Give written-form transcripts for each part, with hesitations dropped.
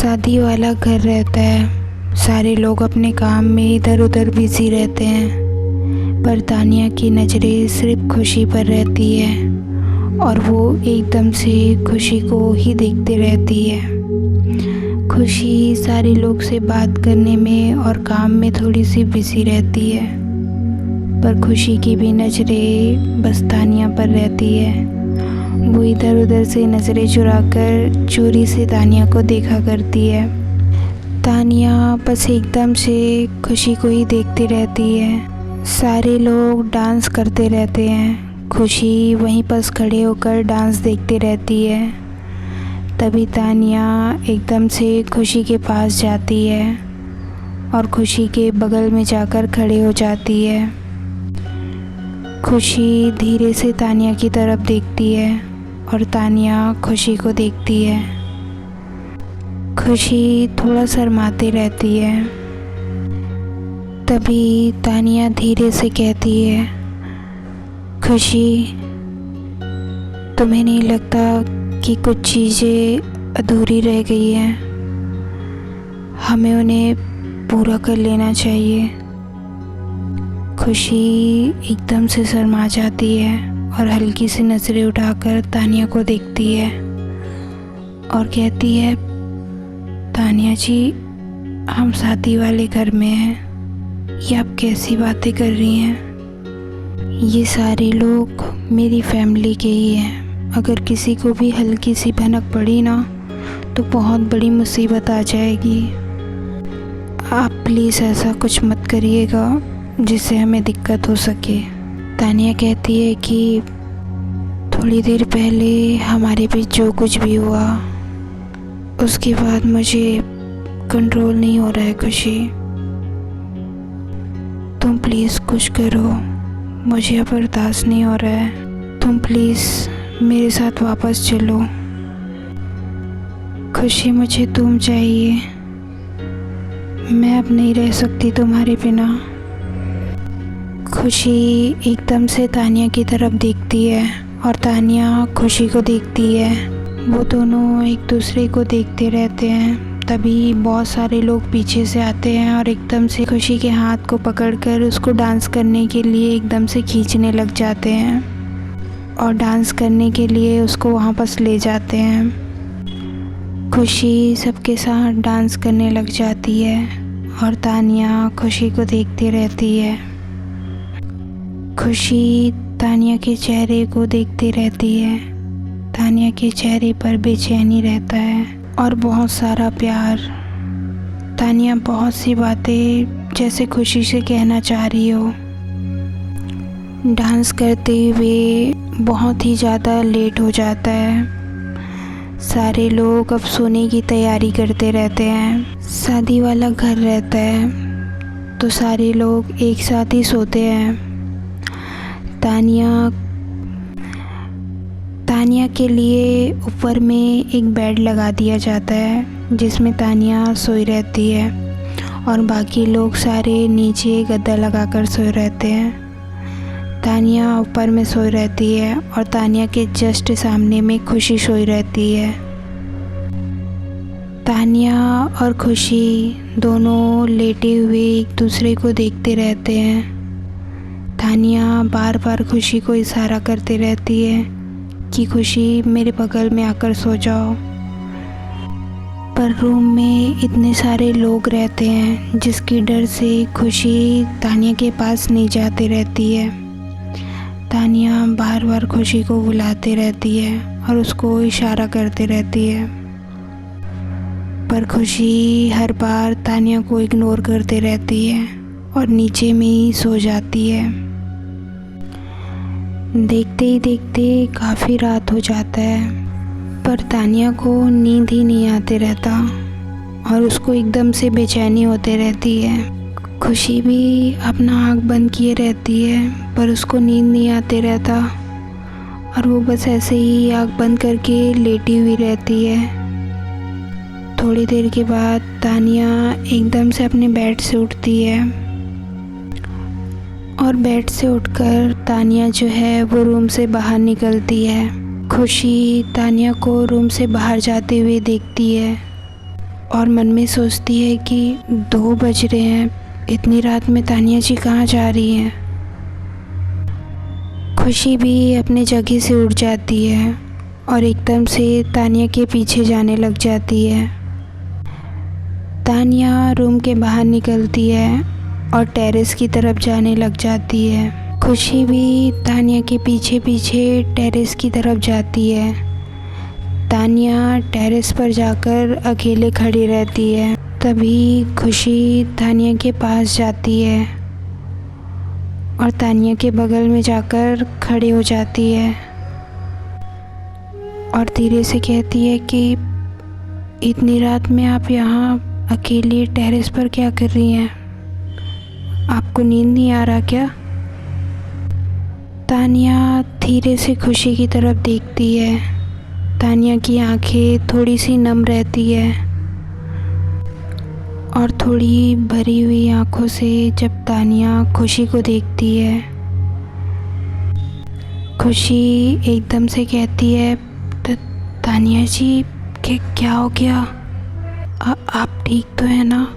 शादी वाला घर रहता है। सारे लोग अपने काम में इधर उधर बिजी रहते हैं, पर तानिया की नज़रें सिर्फ खुशी पर रहती है और वो एकदम से खुशी को ही देखते रहती है। खुशी सारे लोग से बात करने में और काम में थोड़ी सी बिजी रहती है, पर खुशी की भी नज़रें बस तानिया पर रहती है। वो इधर उधर से नज़रें चुराकर चोरी से तानिया को देखा करती है। तानिया बस एकदम से खुशी को ही देखती रहती है। सारे लोग डांस करते रहते हैं, खुशी वहीं पर खड़े होकर डांस देखती रहती है। तभी तानिया एकदम से खुशी के पास जाती है और खुशी के बगल में जाकर खड़े हो जाती है। खुशी धीरे से तानिया की तरफ देखती है और तानिया खुशी को देखती है। खुशी थोड़ा शर्माती रहती है। तभी तानिया धीरे से कहती है, खुशी, तुम्हें नहीं लगता कि कुछ चीज़ें अधूरी रह गई हैं? हमें उन्हें पूरा कर लेना चाहिए। खुशी एकदम से शर्मा जाती है और हल्की सी नज़रें उठाकर तानिया को देखती है और कहती है, तानिया जी, हम शादी वाले घर में हैं। ये आप कैसी बातें कर रही हैं? ये सारे लोग मेरी फैमिली के ही हैं। अगर किसी को भी हल्की सी भनक पड़ी ना तो बहुत बड़ी मुसीबत आ जाएगी। आप प्लीज़ ऐसा कुछ मत करिएगा जिससे हमें दिक्कत हो सके। तानिया कहती है कि थोड़ी देर पहले हमारे बीच जो कुछ भी हुआ उसके बाद मुझे कंट्रोल नहीं हो रहा है। खुशी, तुम प्लीज़ कुछ करो, मुझे अब बर्दाश्त नहीं हो रहा है। तुम प्लीज़ मेरे साथ वापस चलो। खुशी, मुझे तुम चाहिए, मैं अब नहीं रह सकती तुम्हारे बिना। खुशी एकदम से तानिया की तरफ देखती है और तानिया खुशी को देखती है। वो दोनों एक दूसरे को देखते रहते हैं। तभी बहुत सारे लोग पीछे से आते हैं और एकदम से खुशी के हाथ को पकड़कर उसको डांस करने के लिए एकदम से खींचने लग जाते हैं और डांस करने के लिए उसको वहाँ पास ले जाते हैं। खुशी सबके साथ डांस करने लग जाती है और तानिया खुशी को देखती रहती है। खुशी तानिया के चेहरे को देखती रहती है। तानिया के चेहरे पर बेचैनी रहता है और बहुत सारा प्यार। तानिया बहुत सी बातें जैसे खुशी से कहना चाह रही हो। डांस करते हुए बहुत ही ज़्यादा लेट हो जाता है। सारे लोग अब सोने की तैयारी करते रहते हैं। शादी वाला घर रहता है तो सारे लोग एक साथ ही सोते हैं। तानिया के लिए ऊपर में एक बेड लगा दिया जाता है जिसमें तानिया सोई रहती है और बाकी लोग सारे नीचे गद्दा लगाकर सोए रहते हैं। तानिया ऊपर में सोई रहती है और तानिया के जस्ट सामने में खुशी सोई रहती है। तानिया और खुशी दोनों लेटे हुए एक दूसरे को देखते रहते हैं। तानिया बार बार खुशी को इशारा करती रहती है कि खुशी, मेरे बगल में आकर सो जाओ। पर रूम में इतने सारे लोग रहते हैं जिसकी डर से खुशी तानिया के पास नहीं जाती रहती है। तानिया बार बार खुशी को बुलाती रहती है और उसको इशारा करती रहती है, पर खुशी हर बार तानिया को इग्नोर करती रहती है और नीचे में ही सो जाती है। देखते ही देखते काफ़ी रात हो जाता है, पर तानिया को नींद ही नहीं आते रहता और उसको एकदम से बेचैनी होते रहती है। खुशी भी अपना आँख बंद किए रहती है पर उसको नींद नहीं आते रहता और वो बस ऐसे ही आँख बंद करके लेटी हुई रहती है। थोड़ी देर के बाद तानिया एकदम से अपने बेड से उठती है और बेड से उठकर तानिया जो है वो रूम से बाहर निकलती है। खुशी तानिया को रूम से बाहर जाते हुए देखती है और मन में सोचती है कि 2 बज रहे हैं, इतनी रात में तानिया जी कहाँ जा रही हैं। खुशी भी अपने जगह से उठ जाती है और एकदम से तानिया के पीछे जाने लग जाती है। तानिया रूम के बाहर निकलती है और टेरेस की तरफ जाने लग जाती है। खुशी भी तानिया के पीछे पीछे टेरेस की तरफ जाती है। तानिया टेरेस पर जाकर अकेले खड़ी रहती है। तभी खुशी तानिया के पास जाती है और तानिया के बगल में जाकर खड़ी हो जाती है और धीरे से कहती है कि इतनी रात में आप यहाँ अकेली टेरेस पर क्या कर रही हैं? आपको नींद नहीं आ रहा क्या? तानिया धीरे से खुशी की तरफ देखती है। तानिया की आंखें थोड़ी सी नम रहती है और थोड़ी भरी हुई आंखों से जब तानिया खुशी को देखती है, खुशी एकदम से कहती है, तानिया जी क्या हो गया? आप ठीक तो है ना?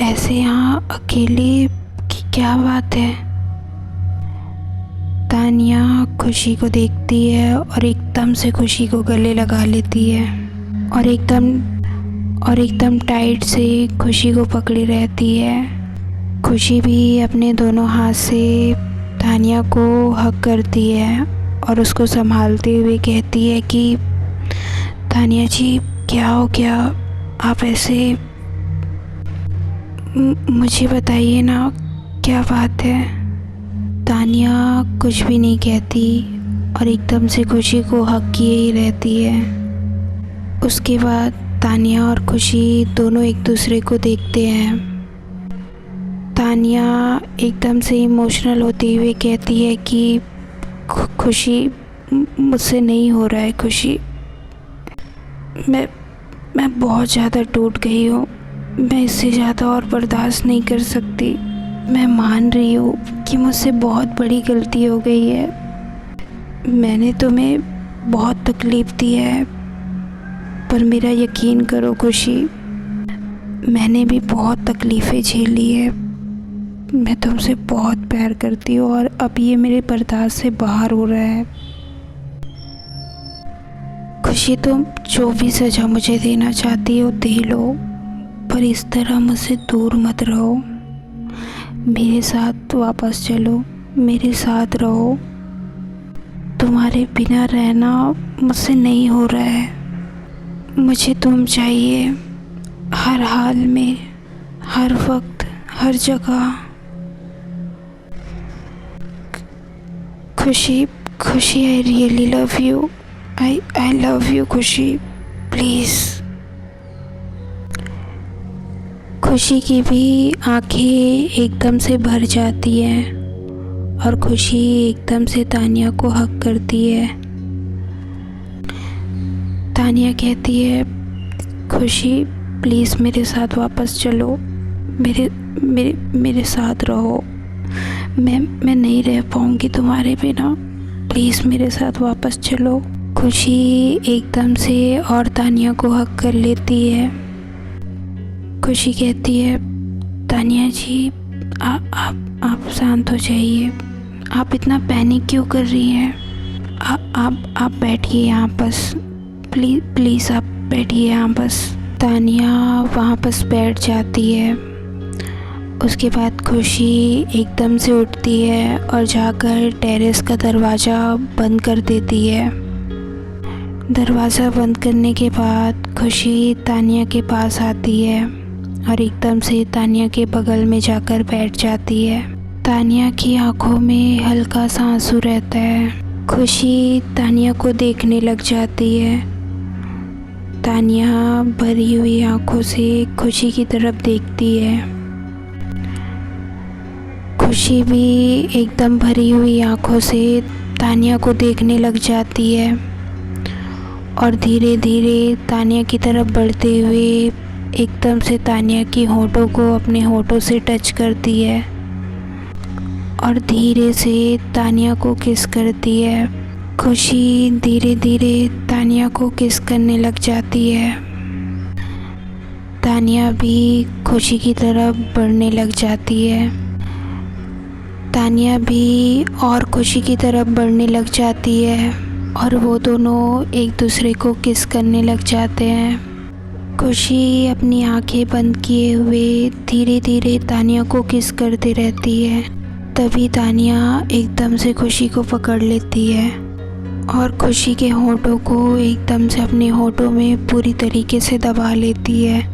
ऐसे यहाँ अकेले की क्या बात है? तानिया खुशी को देखती है और एकदम से खुशी को गले लगा लेती है और एकदम टाइट से खुशी को पकड़ी रहती है। खुशी भी अपने दोनों हाथ से तानिया को हग करती है और उसको संभालते हुए कहती है कि तानिया जी क्या हो गया? आप ऐसे मुझे बताइए ना, क्या बात है? तानिया कुछ भी नहीं कहती और एकदम से खुशी को हक किए ही रहती है। उसके बाद तानिया और खुशी दोनों एक दूसरे को देखते हैं। तानिया एकदम से इमोशनल होते हुए कहती है कि खुशी मुझसे नहीं हो रहा है। खुशी मैं बहुत ज़्यादा टूट गई हूँ। मैं इससे ज़्यादा और बर्दाश्त नहीं कर सकती। मैं मान रही हूँ कि मुझसे बहुत बड़ी गलती हो गई है। मैंने तुम्हें बहुत तकलीफ़ दी है, पर मेरा यकीन करो खुशी, मैंने भी बहुत तकलीफ़ें झेली है। मैं तुमसे बहुत प्यार करती हूँ और अब ये मेरे बर्दाश्त से बाहर हो रहा है। खुशी, तुम जो भी सज़ा मुझे देना चाहती हो दे लो, पर इस तरह मुझसे दूर मत रहो। मेरे साथ वापस चलो, मेरे साथ रहो। तुम्हारे बिना रहना मुझसे नहीं हो रहा है। मुझे तुम चाहिए, हर हाल में, हर वक्त, हर जगह। खुशी, I really love you. I love you खुशी, प्लीज़। खुशी की भी आंखें एकदम से भर जाती हैं और खुशी एकदम से तानिया को हक करती है। तानिया कहती है, खुशी प्लीज़ मेरे साथ वापस चलो, मेरे साथ रहो। मैं नहीं रह पाऊँगी तुम्हारे बिना, प्लीज़ मेरे साथ वापस चलो। खुशी एकदम से और तानिया को हक कर लेती है। खुशी कहती है, तानिया जी आप शांत हो जाइए। आप इतना पैनिक क्यों कर रही हैं? आप बैठिए यहाँ बस, प्लीज़ आप बैठिए यहाँ बस। तानिया वहाँ बस बैठ जाती है। उसके बाद खुशी एकदम से उठती है और जाकर टेरेस का दरवाज़ा बंद कर देती है। दरवाज़ा बंद करने के बाद खुशी तानिया के पास आती है और एकदम से तानिया के बगल में जाकर बैठ जाती है। तानिया की आंखों में हल्का सा आंसू रहता है। खुशी तानिया को देखने लग जाती है। तानिया भरी हुई आंखों से खुशी की तरफ देखती है। खुशी भी एकदम भरी हुई आंखों से तानिया को देखने लग जाती है और धीरे धीरे तानिया की तरफ बढ़ते हुए एकदम से तानिया की होठों को अपने होठों से टच करती है और धीरे से तानिया को किस करती है। खुशी धीरे धीरे तानिया को किस करने लग जाती है। तानिया भी खुशी की तरफ बढ़ने लग जाती है। तानिया भी और खुशी की तरफ बढ़ने लग जाती है और वो दोनों एक दूसरे को किस करने लग जाते हैं। खुशी अपनी आंखें बंद किए हुए धीरे धीरे तानिया को किस करती रहती है। तभी तानिया एकदम से खुशी को पकड़ लेती है और खुशी के होठों को एकदम से अपने होठों में पूरी तरीके से दबा लेती है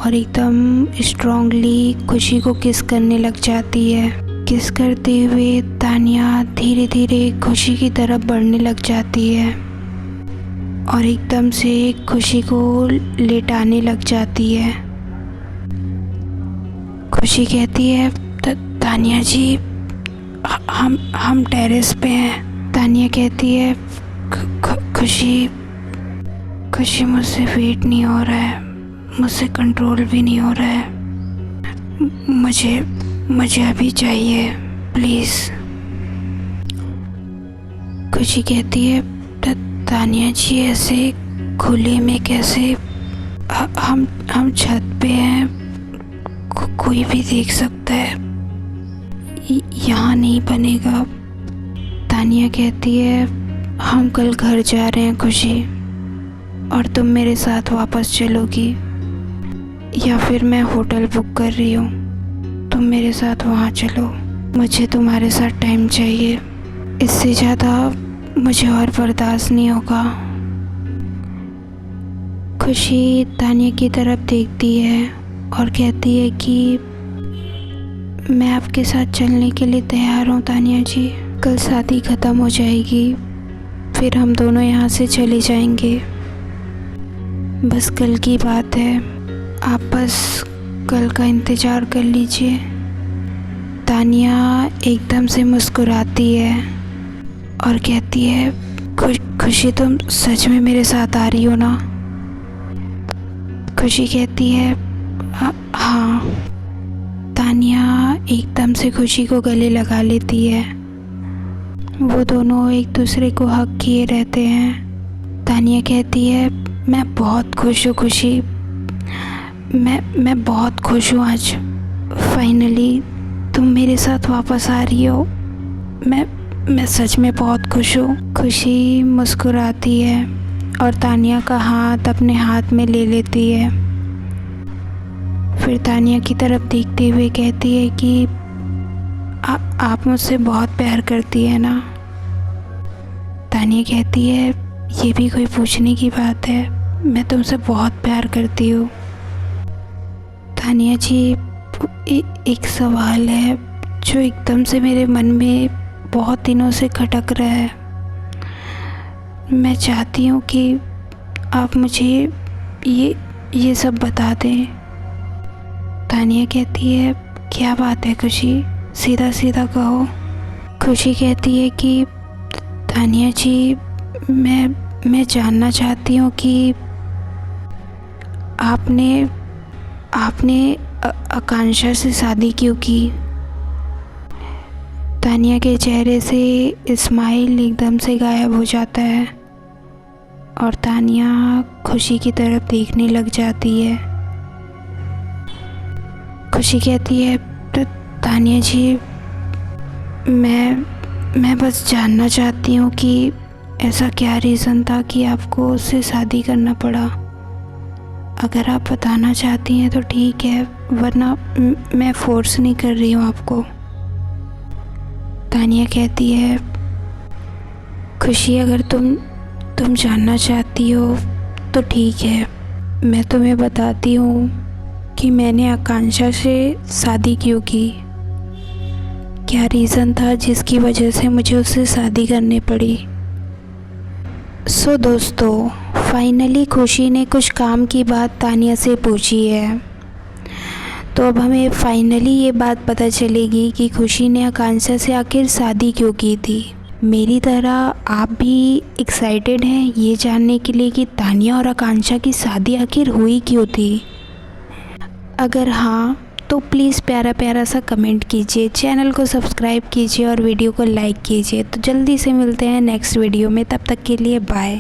और एकदम स्ट्रॉन्गली खुशी को किस करने लग जाती है। किस करते हुए तानिया धीरे धीरे खुशी की तरफ बढ़ने लग जाती है और एकदम से खुशी को लेटाने लग जाती है। खुशी कहती है, तानिया जी, हम टेरेस पे हैं। तानिया कहती है, खुशी मुझसे वेट नहीं हो रहा है, मुझसे कंट्रोल भी नहीं हो रहा है, मुझे अभी चाहिए, प्लीज़। खुशी कहती है, तानिया जी ऐसे खुले में कैसे, हम छत पे हैं, कोई भी देख सकता है, यहाँ नहीं बनेगा। तानिया कहती है, हम कल घर जा रहे हैं खुशी, और तुम मेरे साथ वापस चलोगी, या फिर मैं होटल बुक कर रही हूँ, तुम मेरे साथ वहाँ चलो, मुझे तुम्हारे साथ टाइम चाहिए, इससे ज़्यादा मुझे और बर्दाश्त नहीं होगा। खुशी तानिया की तरफ देखती है और कहती है कि मैं आपके साथ चलने के लिए तैयार हूँ तानिया जी। कल शादी ख़त्म हो जाएगी, फिर हम दोनों यहाँ से चले जाएंगे। बस कल की बात है, आप बस कल का इंतज़ार कर लीजिए। तानिया एकदम से मुस्कुराती है और कहती है, खुशी तुम सच में मेरे साथ आ रही हो ना? खुशी कहती है, हाँ। तानिया एकदम से खुशी को गले लगा लेती है। वो दोनों एक दूसरे को हग किए रहते हैं। तानिया कहती है, मैं बहुत खुश हूँ खुशी, मैं बहुत खुश हूँ आज, फाइनली तुम मेरे साथ वापस आ रही हो, मैं सच में बहुत खुश हूँ। खुशी मुस्कुराती है और तानिया का हाथ अपने हाथ में ले लेती है। फिर तानिया की तरफ देखते हुए कहती है कि आप मुझसे बहुत प्यार करती है ना? तानिया कहती है, ये भी कोई पूछने की बात है, मैं तुमसे बहुत प्यार करती हूँ। तानिया जी, एक सवाल है जो एकदम से मेरे मन में बहुत दिनों से खटक रहा है। मैं चाहती हूँ कि आप मुझे ये सब बता दें। तानिया कहती है, क्या बात है खुशी, सीधा सीधा कहो। खुशी कहती है कि तानिया जी, मैं जानना चाहती हूँ कि आपने आकांक्षा से शादी क्यों की? तानिया के चेहरे से स्माइल एकदम से गायब हो जाता है और तानिया खुशी की तरफ देखने लग जाती है। खुशी कहती है, तानिया जी, मैं बस जानना चाहती हूँ कि ऐसा क्या रीज़न था कि आपको उससे शादी करना पड़ा। अगर आप बताना चाहती हैं तो ठीक है, वरना मैं फोर्स नहीं कर रही हूँ आपको। तानिया कहती है, खुशी, अगर तुम जानना चाहती हो तो ठीक है, मैं तुम्हें बताती हूँ कि मैंने आकांक्षा से शादी क्यों की, क्या रीज़न था जिसकी वजह से मुझे उससे शादी करनी पड़ी। सो दोस्तों, फाइनली खुशी ने कुछ काम की बात तानिया से पूछी है, तो अब हमें फाइनली ये बात पता चलेगी कि खुशी ने आकांक्षा से आखिर शादी क्यों की थी। मेरी तरह आप भी एक्साइटेड हैं ये जानने के लिए कि तानिया और आकांक्षा की शादी आखिर हुई क्यों थी? अगर हाँ, तो प्लीज़ प्यारा प्यारा सा कमेंट कीजिए, चैनल को सब्सक्राइब कीजिए और वीडियो को लाइक कीजिए। तो जल्दी से मिलते हैं नेक्स्ट वीडियो में, तब तक के लिए बाय।